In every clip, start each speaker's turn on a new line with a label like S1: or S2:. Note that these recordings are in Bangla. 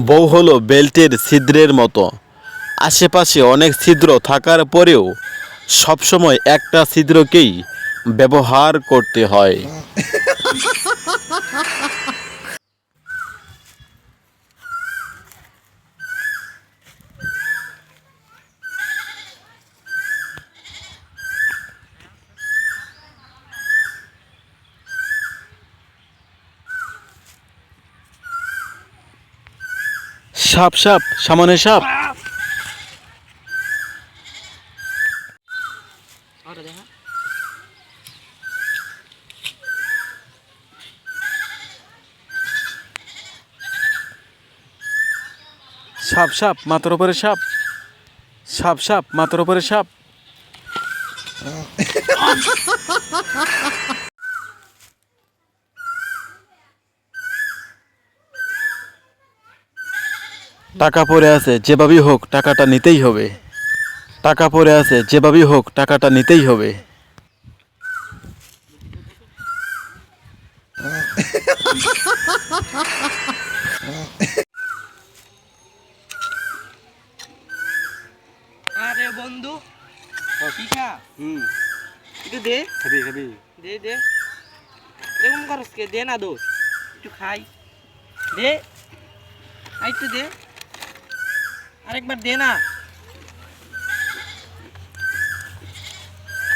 S1: বউ হলো বেল্টের ছিদ্রের মতো, আশেপাশে অনেক ছিদ্র থাকার পরেও সবসময় একটা ছিদ্রকেই ব্যবহার করতে হয়। সাপ সাপ, সামনে সাপ। সাপ সাপ, মাথার উপরে সাপ। সাপ সাপ, মাথার উপরে সাপ। টাকা পড়ে আছে, যেভাবেই হোক টাকাটা নিতেই হবে। টাকা পড়ে আছে, যেভাবেই হোক টাকাটা নিতেই হবে।
S2: আরে বন্ধু পিঠা একটু দে
S1: খাবি খাবি।
S2: দে দে এরকম করস কে? দে না দোষ, একটু খাই। দে আর একটু দে, আরেকবার দে না।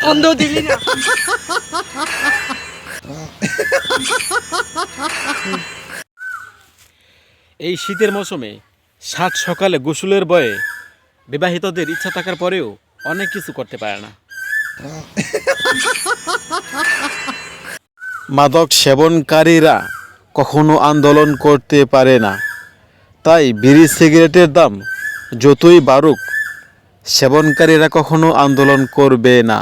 S2: বন্ধু দিলি না।
S1: এই শীতের মৌসুমে সাত সকালে গোসলের ভয়ে বিবাহিতদের ইচ্ছা থাকার পরেও অনেক কিছু করতে পারে না। মাদক সেবনকারীরা কখনো আন্দোলন করতে পারে না, তাই বিড়ি সিগারেটের দাম যতই বাড়ুক সেবনকারীরা কখনো আন্দোলন করবে না।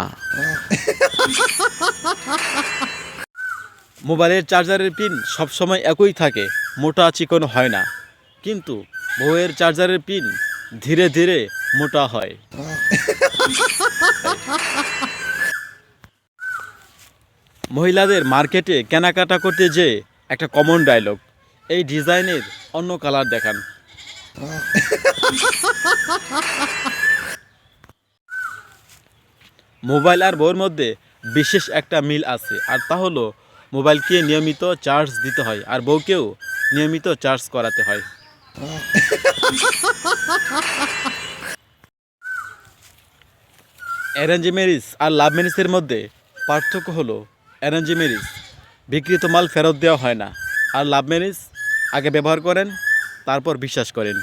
S1: মোবাইলের চার্জারের পিন সবসময় একই থাকে, মোটা চিকন হয় না, কিন্তু বউয়ের চার্জারের পিন ধীরে ধীরে মোটা হয়। মহিলাদের মার্কেটে কেনাকাটা করতে যেয়ে একটা কমন ডায়লগ, এই ডিজাইনের অন্য কালার দেখান। মোবাইল আর বউয়ের মধ্যে বিশেষ একটা মিল আছে, আর তা হলো মোবাইলকে নিয়মিত চার্জ দিতে হয় আর বউকেও নিয়মিত চার্জ করাতে হয়। অ্যারেঞ্জ ম্যারেজ আর লাভ ম্যারেজের মধ্যে পার্থক্য হলো, অ্যারেঞ্জ ম্যারেজ বিক্রিত মাল ফেরত দেওয়া হয় না, আর লাভ ম্যারেজ আগে ব্যবহার করেন তারপর বিশ্বাস করেন।